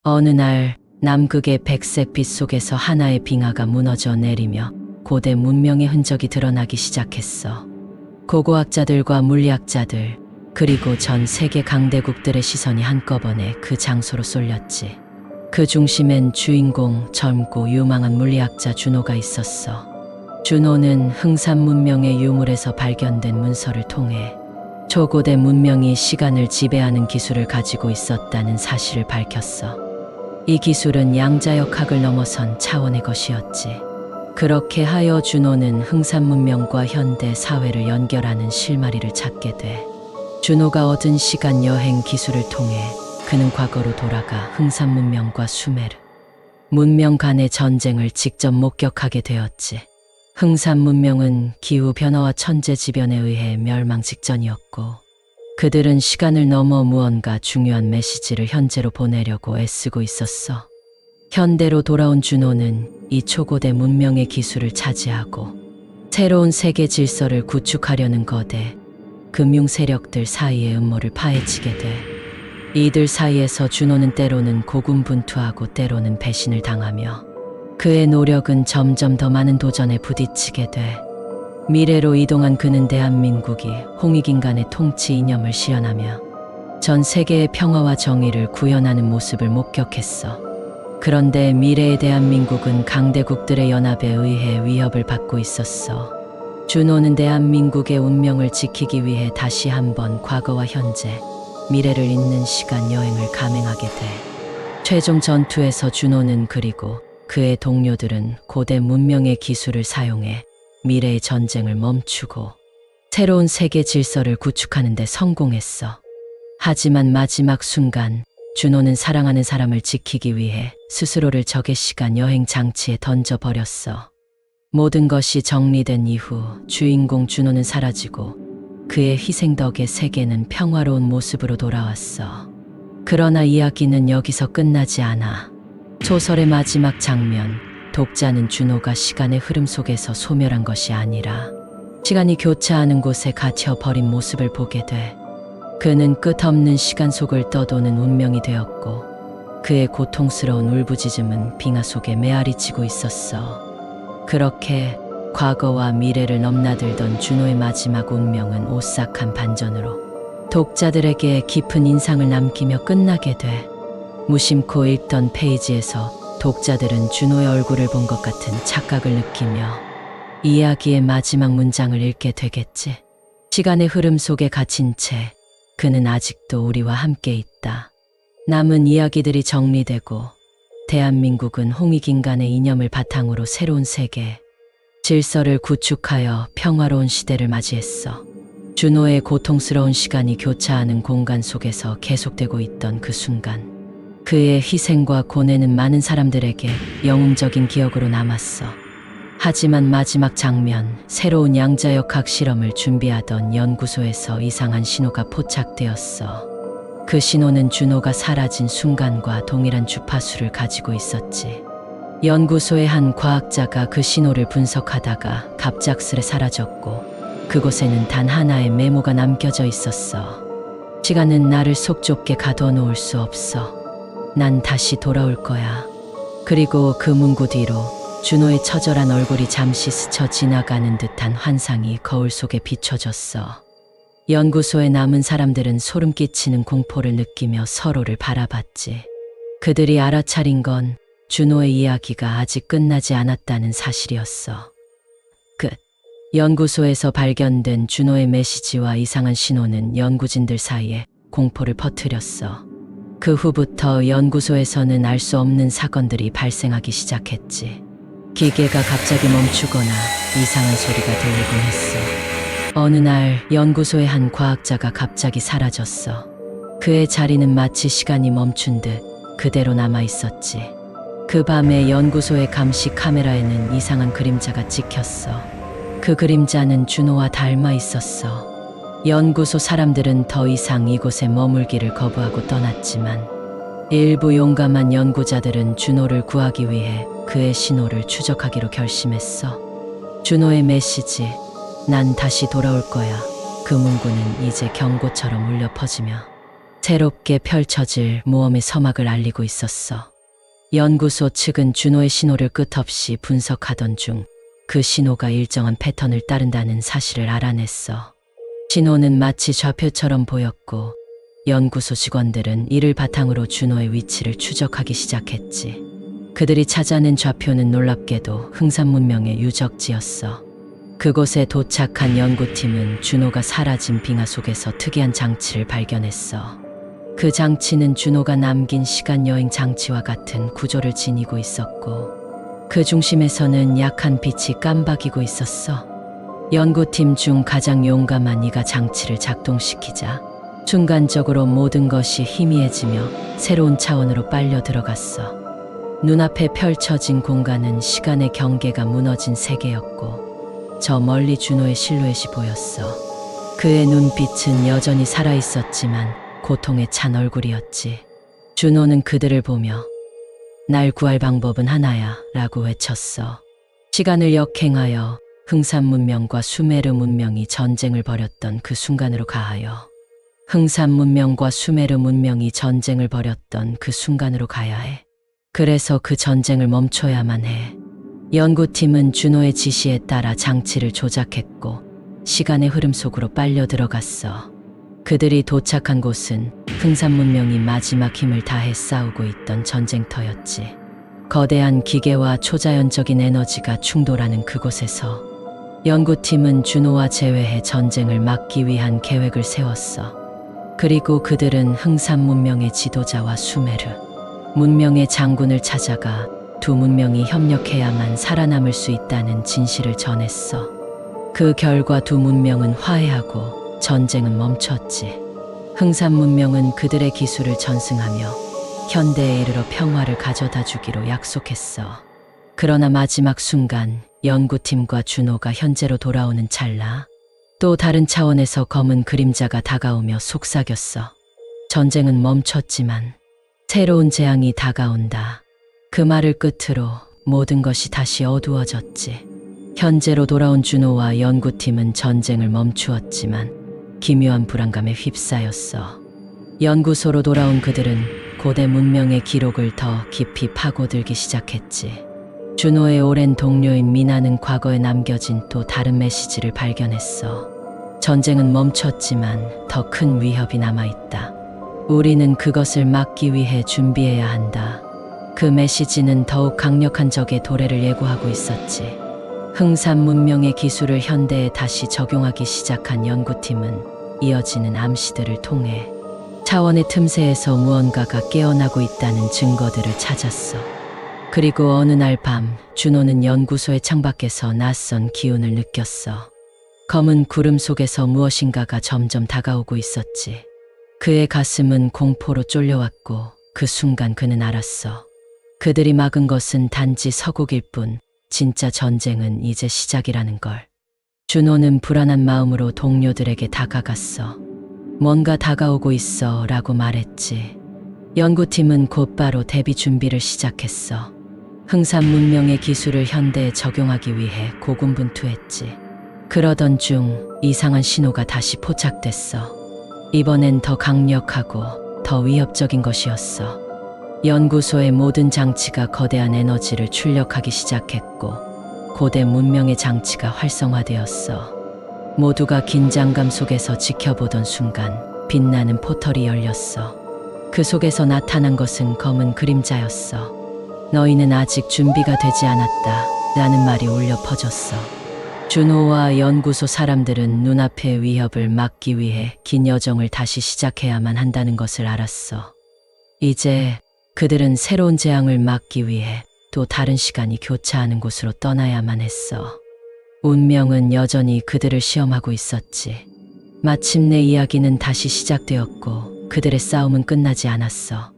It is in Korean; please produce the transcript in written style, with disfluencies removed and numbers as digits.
어느 날 남극의 백색 빛 속에서 하나의 빙하가 무너져 내리며 고대 문명의 흔적이 드러나기 시작했어. 고고학자들과 물리학자들, 그리고 전 세계 강대국들의 시선이 한꺼번에 그 장소로 쏠렸지. 그 중심엔 주인공 젊고 유망한 물리학자 준호가 있었어. 준호는 흥산 문명의 유물에서 발견된 문서를 통해 초고대 문명이 시간을 지배하는 기술을 가지고 있었다는 사실을 밝혔어. 이 기술은 양자역학을 넘어선 차원의 것이었지. 그렇게 하여 준호는 흥산 문명과 현대 사회를 연결하는 실마리를 찾게 돼. 준호가 얻은 시간 여행 기술을 통해 그는 과거로 돌아가 흥산 문명과 수메르 문명 간의 전쟁을 직접 목격하게 되었지. 흥산 문명은 기후 변화와 천재지변에 의해 멸망 직전이었고, 그들은 시간을 넘어 무언가 중요한 메시지를 현재로 보내려고 애쓰고 있었어. 현대로 돌아온 준호는 이 초고대 문명의 기술을 차지하고 새로운 세계 질서를 구축하려는 거대 금융 세력들 사이의 음모를 파헤치게 돼. 이들 사이에서 준호는 때로는 고군분투하고 때로는 배신을 당하며 그의 노력은 점점 더 많은 도전에 부딪히게 돼. 미래로 이동한 그는 대한민국이 홍익인간의 통치 이념을 실현하며 전 세계의 평화와 정의를 구현하는 모습을 목격했어. 그런데 미래의 대한민국은 강대국들의 연합에 의해 위협을 받고 있었어. 준호는 대한민국의 운명을 지키기 위해 다시 한번 과거와 현재, 미래를 잇는 시간 여행을 감행하게 돼. 최종 전투에서 준호는 그리고 그의 동료들은 고대 문명의 기술을 사용해 미래의 전쟁을 멈추고 새로운 세계 질서를 구축하는 데 성공했어. 하지만 마지막 순간 준호는 사랑하는 사람을 지키기 위해 스스로를 적의 시간 여행 장치에 던져버렸어. 모든 것이 정리된 이후 주인공 준호는 사라지고 그의 희생 덕에 세계는 평화로운 모습으로 돌아왔어. 그러나 이야기는 여기서 끝나지 않아. 소설의 마지막 장면, 독자는 준호가 시간의 흐름 속에서 소멸한 것이 아니라 시간이 교차하는 곳에 갇혀버린 모습을 보게 돼. 그는 끝없는 시간 속을 떠도는 운명이 되었고 그의 고통스러운 울부짖음은 빙하 속에 메아리치고 있었어. 그렇게 과거와 미래를 넘나들던 준호의 마지막 운명은 오싹한 반전으로 독자들에게 깊은 인상을 남기며 끝나게 돼. 무심코 읽던 페이지에서 독자들은 준호의 얼굴을 본 것 같은 착각을 느끼며 이야기의 마지막 문장을 읽게 되겠지. 시간의 흐름 속에 갇힌 채 그는 아직도 우리와 함께 있다. 남은 이야기들이 정리되고 대한민국은 홍익인간의 이념을 바탕으로 새로운 세계, 질서를 구축하여 평화로운 시대를 맞이했어. 준호의 고통스러운 시간이 교차하는 공간 속에서 계속되고 있던 그 순간, 그의 희생과 고뇌는 많은 사람들에게 영웅적인 기억으로 남았어. 하지만 마지막 장면, 새로운 양자역학 실험을 준비하던 연구소에서 이상한 신호가 포착되었어. 그 신호는 준호가 사라진 순간과 동일한 주파수를 가지고 있었지. 연구소의 한 과학자가 그 신호를 분석하다가 갑작스레 사라졌고 그곳에는 단 하나의 메모가 남겨져 있었어. 시간은 나를 속좁게 가둬놓을 수 없어. 난 다시 돌아올 거야. 그리고 그 문구 뒤로 준호의 처절한 얼굴이 잠시 스쳐 지나가는 듯한 환상이 거울 속에 비춰졌어. 연구소에 남은 사람들은 소름 끼치는 공포를 느끼며 서로를 바라봤지. 그들이 알아차린 건 준호의 이야기가 아직 끝나지 않았다는 사실이었어. 끝. 연구소에서 발견된 준호의 메시지와 이상한 신호는 연구진들 사이에 공포를 퍼뜨렸어. 그 후부터 연구소에서는 알 수 없는 사건들이 발생하기 시작했지. 기계가 갑자기 멈추거나 이상한 소리가 들리곤 했어. 어느 날 연구소의 한 과학자가 갑자기 사라졌어. 그의 자리는 마치 시간이 멈춘 듯 그대로 남아 있었지. 그 밤에 연구소의 감시 카메라에는 이상한 그림자가 찍혔어. 그 그림자는 준호와 닮아 있었어. 연구소 사람들은 더 이상 이곳에 머물기를 거부하고 떠났지만 일부 용감한 연구자들은 준호를 구하기 위해 그의 신호를 추적하기로 결심했어. 준호의 메시지, 난 다시 돌아올 거야. 그 문구는 이제 경고처럼 울려 퍼지며 새롭게 펼쳐질 모험의 서막을 알리고 있었어. 연구소 측은 준호의 신호를 끝없이 분석하던 중 그 신호가 일정한 패턴을 따른다는 사실을 알아냈어. 신호는 마치 좌표처럼 보였고 연구소 직원들은 이를 바탕으로 준호의 위치를 추적하기 시작했지. 그들이 찾아낸 좌표는 놀랍게도 흥산 문명의 유적지였어. 그곳에 도착한 연구팀은 준호가 사라진 빙하 속에서 특이한 장치를 발견했어. 그 장치는 준호가 남긴 시간 여행 장치와 같은 구조를 지니고 있었고 그 중심에서는 약한 빛이 깜박이고 있었어. 연구팀 중 가장 용감한 이가 장치를 작동시키자 순간적으로 모든 것이 희미해지며 새로운 차원으로 빨려 들어갔어. 눈앞에 펼쳐진 공간은 시간의 경계가 무너진 세계였고 저 멀리 준호의 실루엣이 보였어. 그의 눈빛은 여전히 살아있었지만 고통에 찬 얼굴이었지. 준호는 그들을 보며 날 구할 방법은 하나야 라고 외쳤어. 시간을 역행하여 흥산 문명과 수메르 문명이 전쟁을 벌였던 그 순간으로 가하여 흥산 문명과 수메르 문명이 전쟁을 벌였던 그 순간으로 가야 해. 그래서 그 전쟁을 멈춰야만 해. 연구팀은 준호의 지시에 따라 장치를 조작했고 시간의 흐름 속으로 빨려 들어갔어. 그들이 도착한 곳은 흥산 문명이 마지막 힘을 다해 싸우고 있던 전쟁터였지. 거대한 기계와 초자연적인 에너지가 충돌하는 그곳에서 연구팀은 준호와 제외해 전쟁을 막기 위한 계획을 세웠어. 그리고 그들은 흥산 문명의 지도자와 수메르 문명의 장군을 찾아가 두 문명이 협력해야만 살아남을 수 있다는 진실을 전했어. 그 결과 두 문명은 화해하고 전쟁은 멈췄지. 흥산 문명은 그들의 기술을 전승하며 현대에 이르러 평화를 가져다 주기로 약속했어. 그러나 마지막 순간 연구팀과 준호가 현재로 돌아오는 찰나 또 다른 차원에서 검은 그림자가 다가오며 속삭였어. 전쟁은 멈췄지만 새로운 재앙이 다가온다. 그 말을 끝으로 모든 것이 다시 어두워졌지. 현재로 돌아온 준호와 연구팀은 전쟁을 멈추었지만 기묘한 불안감에 휩싸였어. 연구소로 돌아온 그들은 고대 문명의 기록을 더 깊이 파고들기 시작했지. 준호의 오랜 동료인 미나는 과거에 남겨진 또 다른 메시지를 발견했어. 전쟁은 멈췄지만 더 큰 위협이 남아있다. 우리는 그것을 막기 위해 준비해야 한다. 그 메시지는 더욱 강력한 적의 도래를 예고하고 있었지. 흥산 문명의 기술을 현대에 다시 적용하기 시작한 연구팀은 이어지는 암시들을 통해 차원의 틈새에서 무언가가 깨어나고 있다는 증거들을 찾았어. 그리고 어느 날 밤 준호는 연구소의 창밖에서 낯선 기운을 느꼈어. 검은 구름 속에서 무엇인가가 점점 다가오고 있었지. 그의 가슴은 공포로 쫄려왔고 그 순간 그는 알았어. 그들이 막은 것은 단지 서곡일 뿐 진짜 전쟁은 이제 시작이라는 걸. 준호는 불안한 마음으로 동료들에게 다가갔어. 뭔가 다가오고 있어 라고 말했지. 연구팀은 곧바로 대비 준비를 시작했어. 흥산 문명의 기술을 현대에 적용하기 위해 고군분투했지. 그러던 중 이상한 신호가 다시 포착됐어. 이번엔 더 강력하고 더 위협적인 것이었어. 연구소의 모든 장치가 거대한 에너지를 출력하기 시작했고 고대 문명의 장치가 활성화되었어. 모두가 긴장감 속에서 지켜보던 순간 빛나는 포털이 열렸어. 그 속에서 나타난 것은 검은 그림자였어. 너희는 아직 준비가 되지 않았다 라는 말이 울려 퍼졌어. 준호와 연구소 사람들은 눈앞의 위협을 막기 위해 긴 여정을 다시 시작해야만 한다는 것을 알았어. 이제 그들은 새로운 재앙을 막기 위해 또 다른 시간이 교차하는 곳으로 떠나야만 했어. 운명은 여전히 그들을 시험하고 있었지. 마침내 이야기는 다시 시작되었고 그들의 싸움은 끝나지 않았어.